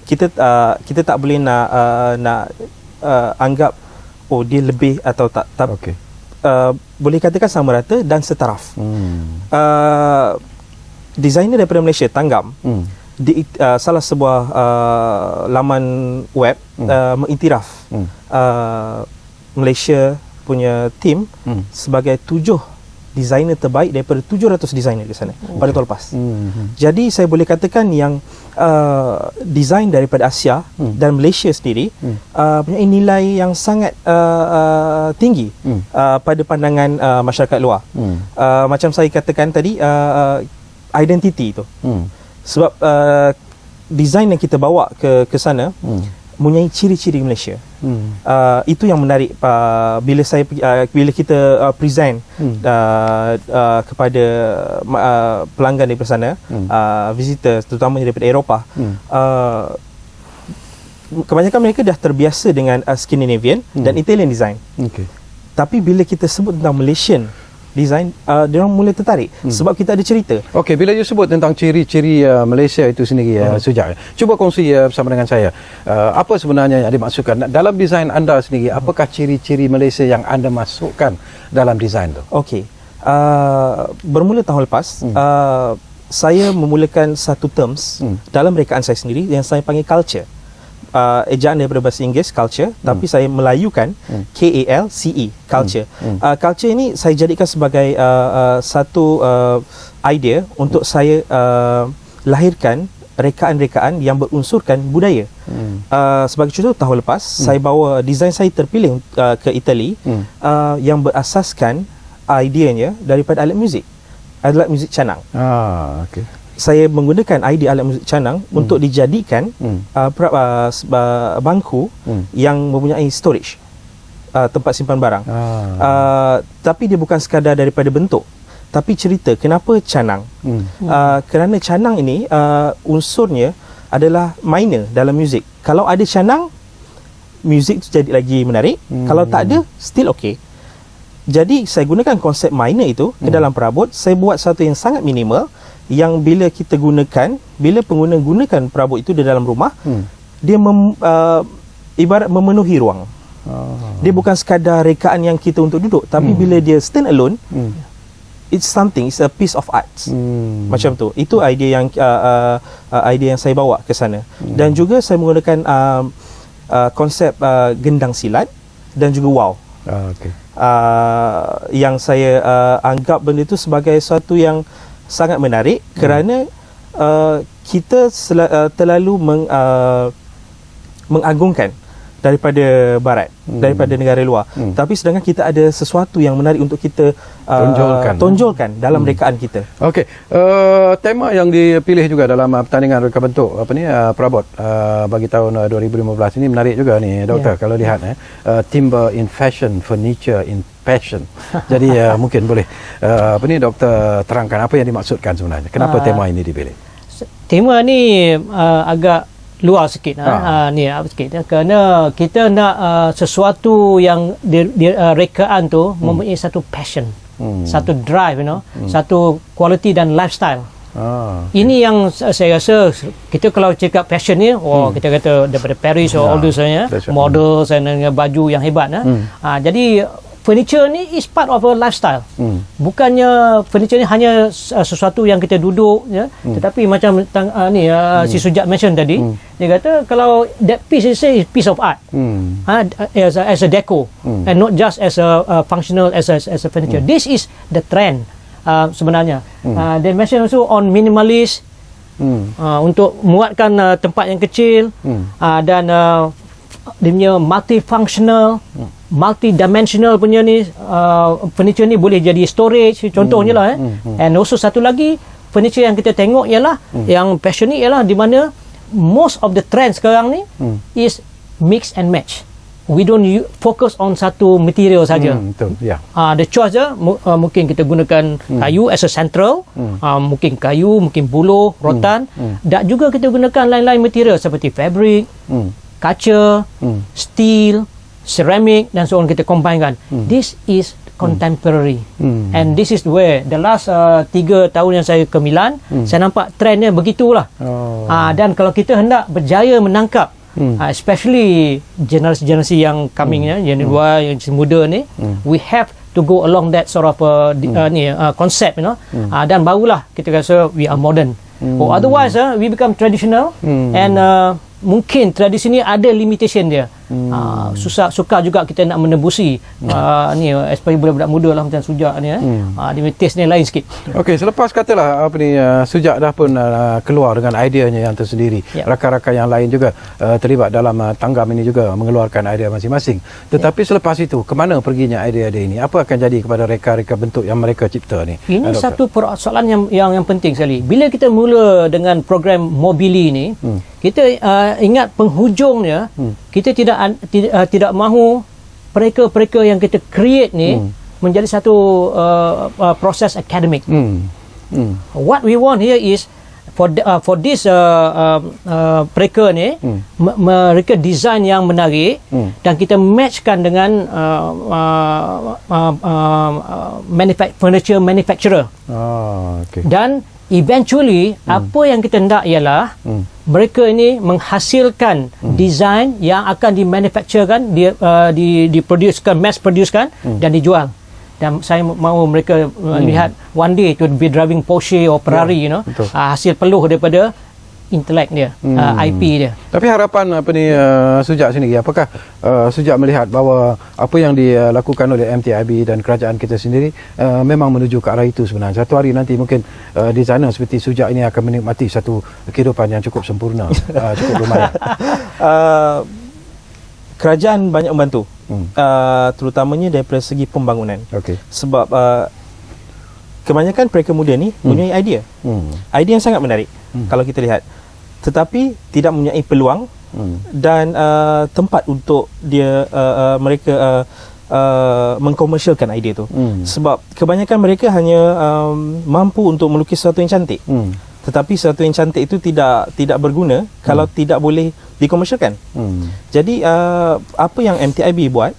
Kita tak boleh nak anggap dia lebih atau tak. boleh katakan sama rata dan setaraf. Designer daripada Malaysia, Tanggam, di salah sebuah laman web mengiktiraf Malaysia punya tim sebagai 7 designer terbaik daripada 700 designer di sana pada tahun lepas. Jadi saya boleh katakan yang design daripada Asia dan Malaysia sendiri punya nilai yang sangat tinggi pada pandangan masyarakat luar. Macam saya katakan tadi, identiti itu. Sebab design yang kita bawa ke sana mempunyai ciri-ciri Malaysia. Itu yang menarik bila kita present kepada pelanggan daripada sana, visitor terutama daripada Eropah. Kebanyakan mereka dah terbiasa dengan Scandinavian dan Italian design. Tapi bila kita sebut tentang Malaysian design, dia orang mula tertarik sebab kita ada cerita. Okey, bila you sebut tentang ciri-ciri Malaysia itu sendiri, Sujak, cuba kongsi bersama dengan saya, apa sebenarnya yang dimaksudkan dalam desain anda sendiri? Apakah ciri-ciri Malaysia yang anda masukkan dalam desain tu? Okey, bermula tahun lepas, saya memulakan satu terms dalam rekaan saya sendiri yang saya panggil culture. Ejaan daripada bahasa Inggeris culture, tapi saya melayukan KALCE, culture. Culture ini saya jadikan sebagai satu idea untuk saya lahirkan rekaan-rekaan yang berunsurkan budaya. Sebagai contoh, tahun lepas saya bawa desain saya terpilih ke Itali yang berasaskan ideanya daripada alat muzik canang. Okey. Saya menggunakan idea alat muzik canang untuk dijadikan bangku yang mempunyai storage, tempat simpan barang. Tapi dia bukan sekadar daripada bentuk, tapi cerita kenapa canang. Kerana canang ini unsurnya adalah minor dalam muzik. Kalau ada canang, muzik jadi lagi menarik. Kalau tak ada, still okay. Jadi saya gunakan konsep minor itu ke dalam perabot. Saya buat satu yang sangat minimal, yang bila kita gunakan, bila pengguna gunakan perabot itu di dalam rumah, dia ibarat memenuhi ruang. Dia bukan sekadar rekaan yang kita untuk duduk, tapi bila dia stand alone, it's a piece of art. Macam tu. Itu idea yang saya bawa ke sana. Dan juga saya menggunakan konsep gendang silat dan juga wow. Yang saya anggap benda itu sebagai sesuatu yang sangat menarik, kerana kita terlalu mengagungkan daripada barat, daripada negara luar. Tapi sedangkan kita ada sesuatu yang menarik untuk kita tonjolkan dalam rekaan kita. Okey, tema yang dipilih juga dalam pertandingan reka bentuk perabot bagi tahun 2015 ini menarik juga ni, Doktor. Kalau lihat timber in fashion, furniture in passion. Jadi mungkin boleh Doktor terangkan apa yang dimaksudkan sebenarnya, kenapa tema ini dipilih? Tema ni agak luar sikit sikit, kerana kita nak sesuatu yang rekaan tu mempunyai satu passion, satu drive, satu quality dan lifestyle. Ini yang saya rasa kita kalau cakap passion ni, kita kata daripada Paris all those models dan baju yang hebat. Jadi furniture ni is part of a lifestyle. Bukannya furniture ni hanya sesuatu yang kita duduk, tetapi macam si Sujak mention tadi, dia kata kalau that piece is a piece of art, as a deco, and not just as a functional as a furniture. This is the trend sebenarnya. They mention also on minimalist, untuk muatkan tempat yang kecil, dan dia punya multifunctional, multidimensional punya ni, furniture ni boleh jadi storage contohnya lah. And also satu lagi furniture yang kita tengok ialah yang passion ni ialah di mana most of the trend sekarang ni is mix and match. We don't focus on satu material saja. Betul, ya. The choice mungkin kita gunakan kayu as a central, mungkin kayu, mungkin buluh, rotan, dan juga kita gunakan lain-lain material seperti fabric, kaca, steel, ceramic dan so on, kita combinekan. This is contemporary. And this is where the last 3 tahun yang saya ke Milan, saya nampak trendnya begitulah. Dan kalau kita hendak berjaya menangkap especially generasi yang coming, yang muda ni, we have to go along that sort of concept, dan barulah kita rasa we are modern. Otherwise we become traditional, and mungkin tradisi ni ada limitation dia. Sukar juga kita nak menembusi especially budak-budak muda lah macam Sujak ni, dia taste ni lain sikit. Okey, selepas katalah Sujak dah pun keluar dengan ideanya yang tersendiri, rakan-rakan yang lain juga terlibat dalam tanggam ini juga mengeluarkan idea masing-masing. Tetapi selepas itu, ke mana perginya idea-idea ini? Apa akan jadi kepada reka-reka bentuk yang mereka cipta ni? Ini satu persoalan yang penting sekali. Bila kita mula dengan program Mobili ni, kita ingat penghujungnya kita tidak mahu mereka yang kita create ni menjadi satu proses akademik. What we want here is for this mereka ni mereka design yang menarik, dan kita matchkan dengan furniture manufacturer. Dan eventually apa yang kita hendak ialah mereka ini menghasilkan design yang akan dimanufacturekan, diproducekan, mass producekan dan dijual. Dan saya mahu mereka lihat one day to be driving Porsche or Ferrari, hasil peluh daripada intelek dia, IP dia. Tapi harapan Sujak sendiri, apakah Sujak melihat bahawa apa yang dilakukan oleh MTIB dan kerajaan kita sendiri memang menuju ke arah itu sebenarnya? Satu hari nanti mungkin designer seperti Sujak ini akan menikmati satu kehidupan yang cukup sempurna, cukup lumayan. Kerajaan banyak membantu, terutamanya daripada segi pembangunan. Sebab kebanyakan mereka muda ni punya idea yang sangat menarik kalau kita lihat, tetapi tidak mempunyai peluang dan tempat untuk mereka mengkomersialkan idea tu. Sebab kebanyakan mereka hanya mampu untuk melukis sesuatu yang cantik, tetapi sesuatu yang cantik itu tidak berguna kalau tidak boleh dikomersialkan. Jadi apa yang MTIB buat,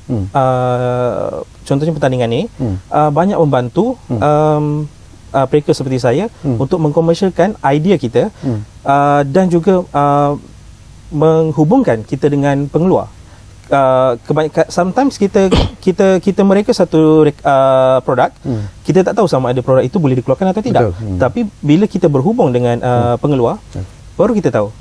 contohnya pertandingan ni, banyak membantu mereka seperti saya untuk mengkomersialkan idea kita, dan juga menghubungkan kita dengan pengeluar. Sometimes kita mereka satu produk, kita tak tahu sama ada produk itu boleh dikeluarkan atau tidak. Tapi bila kita berhubung dengan pengeluar, baru kita tahu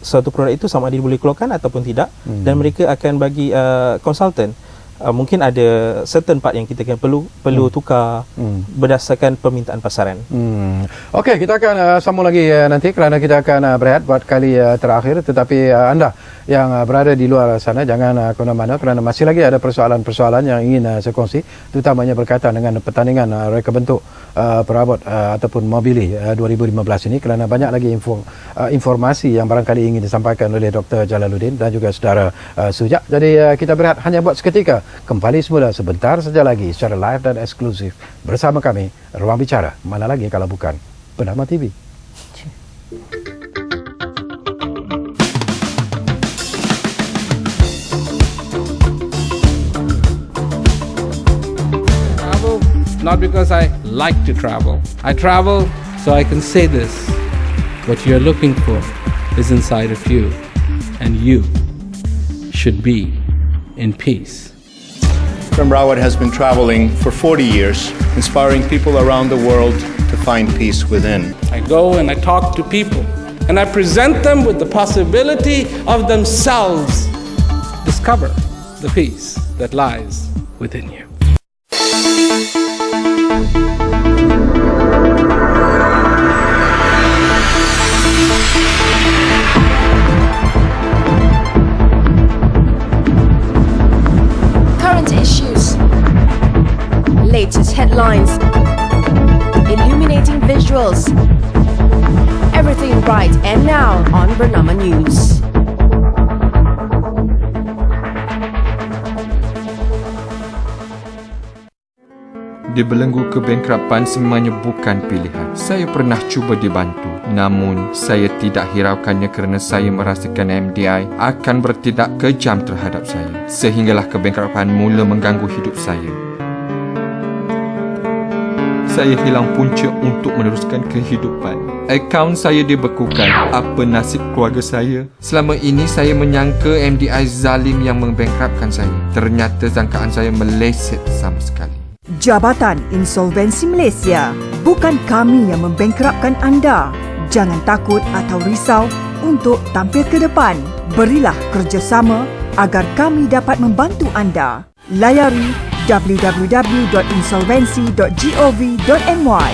suatu produk itu sama ada boleh dikeluarkan ataupun tidak, dan mereka akan bagi konsultan. Mungkin ada certain part yang kita perlu tukar berdasarkan permintaan pasaran. Okey, kita akan sambung lagi nanti kerana kita akan berehat buat kali terakhir. Tetapi anda yang berada di luar sana jangan ke mana-mana kerana masih lagi ada persoalan-persoalan yang ingin saya kongsi, terutamanya berkaitan dengan pertandingan reka bentuk perabot ataupun Mobili 2015 ini, kerana banyak lagi informasi yang barangkali ingin disampaikan oleh Dr. Jalaluddin dan juga saudara Sujak. Jadi kita berehat hanya buat seketika. Kembali semula sebentar saja lagi secara live dan eksklusif bersama kami, Ruang Bicara. Mana lagi kalau bukan Bernama TV. Travel not because I like to travel. I travel so I can say this: what you're looking for is inside of you, and you should be in peace. Vikram Rawat has been traveling for 40 years, inspiring people around the world to find peace within. I go and I talk to people, and I present them with the possibility of themselves discover the peace that lies within you. Latest headlines, illuminating visuals, everything right and now on Bernama News. Dibelenggu kebankrapan sebenarnya bukan pilihan. Saya pernah cuba dibantu, namun saya tidak hiraukannya kerana saya merasakan MDI akan bertindak kejam terhadap saya, sehinggalah kebankrapan mula mengganggu hidup saya. Saya hilang punca untuk meneruskan kehidupan. Akaun saya dibekukan. Apa nasib keluarga saya? Selama ini saya menyangka MDI zalim yang membangkrupkan saya. Ternyata sangkaan saya meleset sama sekali. Jabatan Insolvensi Malaysia. Bukan kami yang membangkrupkan anda. Jangan takut atau risau untuk tampil ke depan. Berilah kerjasama agar kami dapat membantu anda. Layari www.insolvency.gov.my.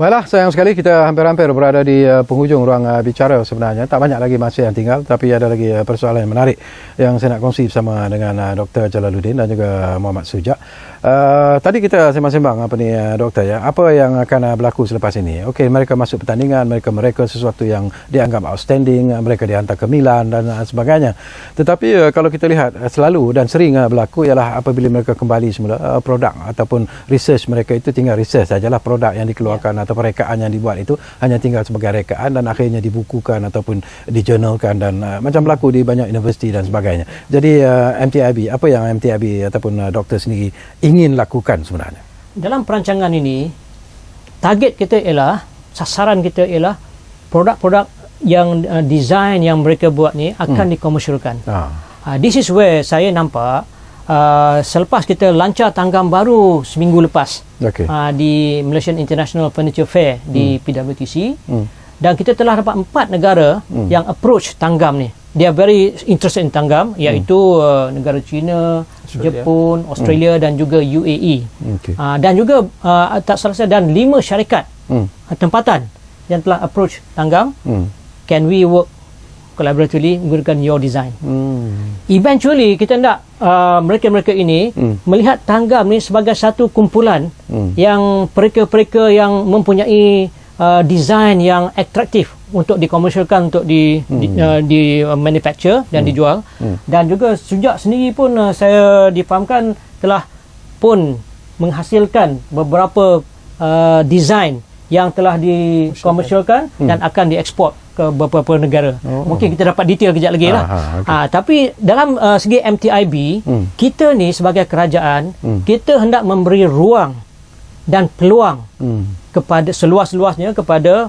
Baiklah, sayang sekali kita hampir-hampir berada di penghujung ruang bicara sebenarnya. Tak banyak lagi masa yang tinggal, tapi ada lagi persoalan yang menarik yang saya nak kongsi bersama dengan Dr. Jalaluddin dan juga Muhammad Sujak. Tadi kita sembang-sembang doktor ya, apa yang akan berlaku selepas ini? Okey, mereka masuk pertandingan, mereka sesuatu yang dianggap outstanding, mereka dihantar ke Milan dan sebagainya. Tetapi kalau kita lihat selalu dan sering berlaku ialah apabila mereka kembali semula, produk ataupun research mereka itu tinggal research sajalah, produk yang dikeluarkan atau rekaan yang dibuat itu hanya tinggal sebagai rekaan dan akhirnya dibukukan ataupun dijurnalkan dan macam berlaku di banyak universiti dan sebagainya. Jadi MTIB, apa yang MTIB ataupun doktor sendiri ingin lakukan sebenarnya? Dalam perancangan ini, target kita ialah, sasaran kita ialah produk-produk yang design yang mereka buat ni akan dikomersialkan. This is where saya nampak selepas kita lancar tanggam baru seminggu lepas di Malaysian International Furniture Fair di PWTC, dan kita telah dapat 4 negara yang approach tanggam ni. They are very interested in tanggam, iaitu negara China, Jepun, Australia dan juga UAE. Dan juga tak salah saya, dan 5 syarikat tempatan yang telah approach tanggam. Can we work collaboratively menggunakan your design? Eventually kita nak mereka-mereka ini melihat tanggam ni sebagai satu kumpulan yang pereka-pereka yang mempunyai design yang atraktif untuk dikomersialkan, untuk di manufacture dan dijual. Dan juga Sujak sendiri pun saya difahamkan telah pun menghasilkan beberapa design yang telah dikomersialkan dan akan dieksport ke beberapa negara. Mungkin kita dapat detail kejap lagi lah. Tapi dalam segi MTIB, kita ni sebagai kerajaan, kita hendak memberi ruang dan peluang kepada seluas-luasnya kepada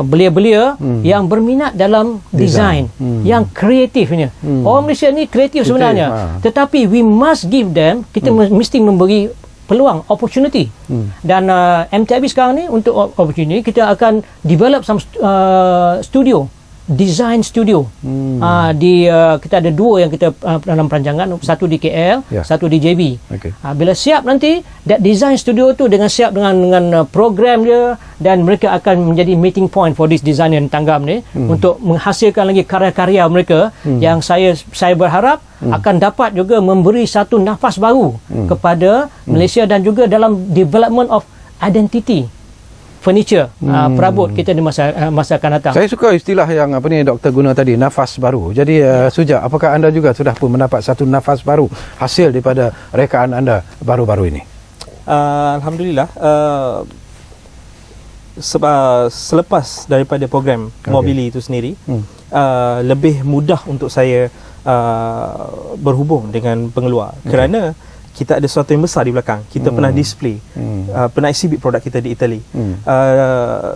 belia-belia yang berminat dalam design yang kreatifnya. Orang Malaysia ni kreatif sebenarnya, tetapi we must give them, kita mesti memberi peluang, opportunity. Dan MTIB sekarang ni untuk opportunity, kita akan develop some studio, design studio. Kita ada 2 yang kita dalam perancangan, satu di KL, satu di JB. Bila siap nanti, that design studio tu siap dengan program dia, dan mereka akan menjadi meeting point for this designer tanggam ni untuk menghasilkan lagi karya-karya mereka yang saya berharap akan dapat juga memberi satu nafas baru kepada Malaysia dan juga dalam development of identity furniture perabot kita di masa akan datang. Saya suka istilah yang doktor guna tadi, nafas baru. Jadi Sujak, apakah anda juga sudah pun mendapat satu nafas baru hasil daripada rekaan anda baru-baru ini? Alhamdulillah, selepas daripada program Mobili itu sendiri, lebih mudah untuk saya berhubung dengan pengeluar, kerana kita ada sesuatu yang besar di belakang. Kita pernah display, pernah exhibit produk kita di Itali.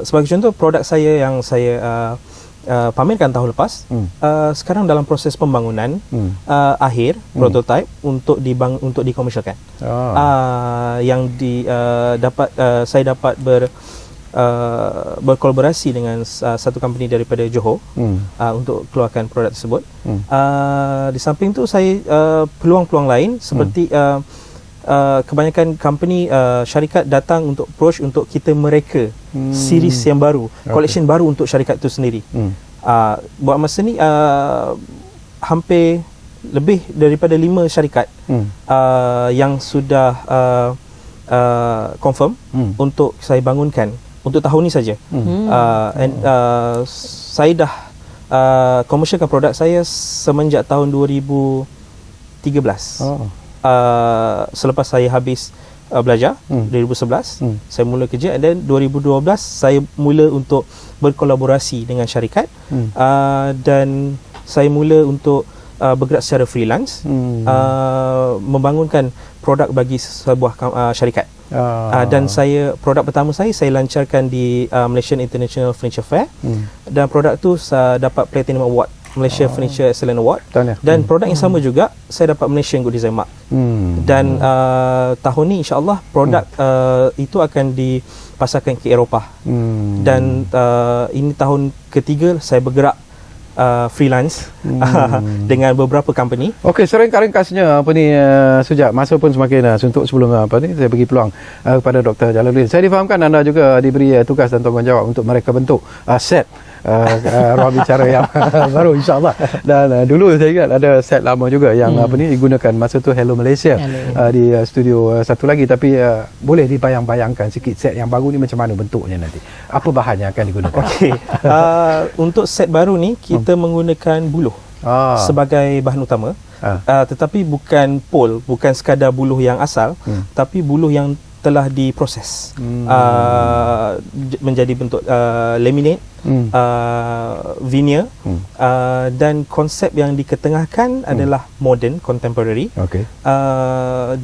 Sebagai contoh, produk saya yang saya pamerkan tahun lepas, sekarang dalam proses pembangunan akhir, prototype untuk dikomersialkan. Yang saya dapat berkolaborasi dengan satu company daripada Johor untuk keluarkan produk tersebut. Di samping tu saya peluang-peluang lain seperti kebanyakan company syarikat datang untuk approach untuk kita mereka series yang baru, collection baru untuk syarikat itu sendiri. Buat masa ni hampir lebih daripada 5 syarikat yang sudah confirm untuk saya bangunkan untuk tahun ni saja. Saya dah komersialkan produk saya semenjak tahun 2013. Selepas saya habis belajar 2011, saya mula kerja, dan 2012 saya mula untuk berkolaborasi dengan syarikat, dan saya mula untuk bergerak secara freelance, membangunkan produk bagi sebuah syarikat. Dan produk pertama saya lancarkan di Malaysian International Furniture Fair, dan produk tu dapat Platinum Award, Malaysia Furniture Excellence Award, dan produk yang sama juga saya dapat Malaysian Good Design Mark. Dan tahun ni insya-Allah produk itu akan dipasarkan ke Eropah. Dan ini tahun ketiga saya bergerak freelance dengan beberapa company. Okey, seringkasnya Sujat, masa pun semakin suntuk. Sebelum saya bagi peluang kepada Dr. Jalaluddin. Saya difahamkan anda juga diberi tugas dan tanggungjawab untuk mereka bentuk set ruang bicara yang baru, insya-Allah. Dan dulu saya ingat ada set lama juga yang digunakan masa tu Hello Malaysia di studio satu lagi, tapi boleh dibayang-bayangkan sikit set yang baru ni macam mana bentuknya nanti, apa bahan yang akan digunakan? Okey, untuk set baru ni kita menggunakan buluh sebagai bahan utama, tetapi bukan pole, bukan sekadar buluh yang asal, tapi buluh yang telah diproses menjadi bentuk laminate, veneer, dan konsep yang diketengahkan adalah modern, contemporary,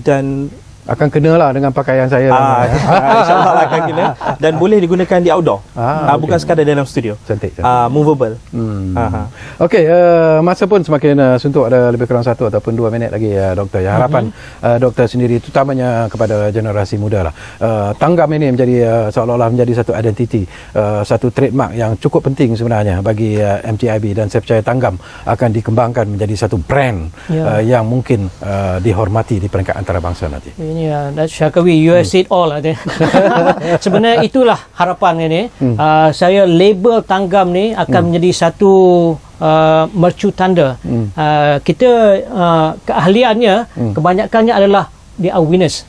dan akan kenalah dengan pakaian saya. InsyaAllah akan kena, dan boleh digunakan di outdoor, bukan sekadar dalam studio. Cantik. Movable. Okey, masa pun semakin suntuk, ada lebih kurang 1 ataupun 2 minit lagi, Doktor. Harapan Doktor sendiri, terutamanya kepada generasi muda lah. Tanggam ini menjadi seolah-olah menjadi satu identiti, satu trademark yang cukup penting sebenarnya bagi MTIB, dan saya percaya Tanggam akan dikembangkan menjadi satu brand yang mungkin dihormati di peringkat antarabangsa nanti. Syakawi, you have said all. Sebenarnya itulah harapan ini. Saya label Tanggam ni akan menjadi satu mercu tanda. Kita keahliannya kebanyakannya adalah they are winners.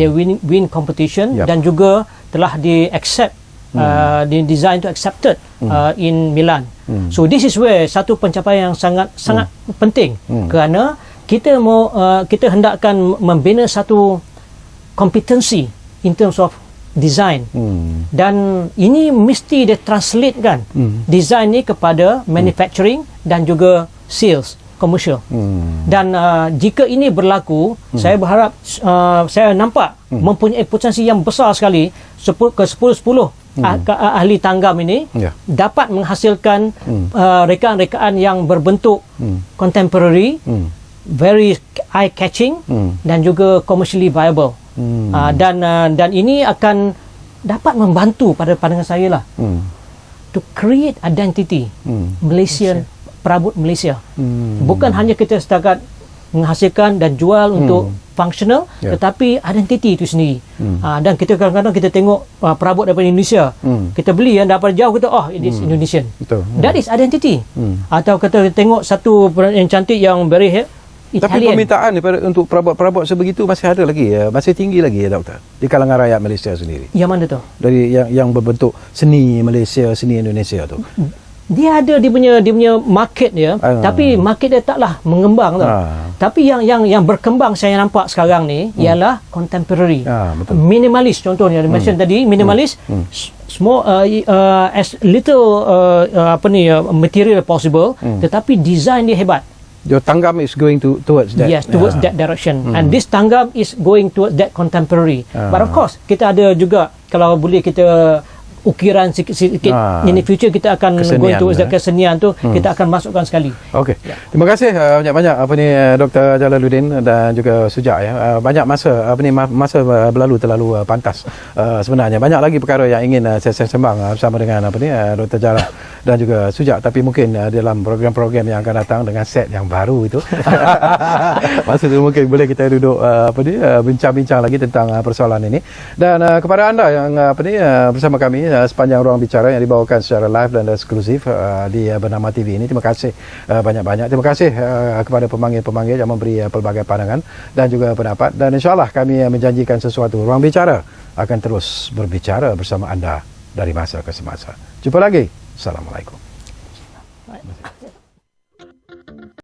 They win competition, dan juga telah di accept, di design to accepted in Milan. So this is where satu pencapaian yang sangat penting, kerana kita kita hendakkan membina satu kompetensi in terms of design, dan ini mesti ditranslate kan design ni kepada manufacturing dan juga sales, commercial. Dan jika ini berlaku, saya berharap, saya nampak mempunyai potensi yang besar sekali ke 10 ahli Tanggam ini dapat menghasilkan rekaan-rekaan yang berbentuk contemporary, very eye catching, dan juga commercially viable. Dan ini akan dapat membantu pada pandangan saya lah to create identity Malaysian, perabot Malaysia. Bukan hanya kita setakat menghasilkan dan jual untuk functional, tetapi identiti itu sendiri. Dan kita kadang-kadang kita tengok perabot daripada Indonesia, kita beli yang daripada jauh, kita it is Indonesian. That is identity. Atau kita tengok satu yang cantik yang very Italian. Tapi permintaan untuk perabot-perabot sebegitu masih ada lagi, masih tinggi lagi, Doktor, di kalangan rakyat Malaysia sendiri. Yang mana tu? Dari yang berbentuk seni Malaysia, seni Indonesia tu. Dia ada dia punya market dia, tapi market dia taklah mengembang tau. Tapi yang berkembang saya nampak sekarang ni ialah contemporary, minimalis. Contohnya dia mention tadi minimalis, small, as little material possible, tetapi design dia hebat. Your Tanggam is going towards that. Yes, towards that direction. And this Tanggam is going towards that contemporary. But of course, kita ada juga, kalau boleh kita ukiran sikit-sikit, in the future kita akan going towards that kesenian tu, kita akan masukkan sekali. Okey. Terima kasih banyak-banyak Dr. Jalaluddin dan juga Sujat banyak masa masa berlalu terlalu pantas sebenarnya. Banyak lagi perkara yang ingin saya sembang bersama dengan Dr. Jala dan juga Sujat, tapi mungkin dalam program-program yang akan datang dengan set yang baru itu masa tu mungkin boleh kita duduk bincang-bincang lagi tentang persoalan ini. Dan kepada anda yang bersama kami sepanjang ruang bicara yang dibawakan secara live dan eksklusif di Bernama TV ini, terima kasih banyak-banyak. Terima kasih kepada pemanggil-pemanggil yang memberi pelbagai pandangan dan juga pendapat, dan insyaAllah kami menjanjikan sesuatu. Ruang bicara akan terus berbicara bersama anda dari masa ke semasa. Jumpa lagi. Assalamualaikum.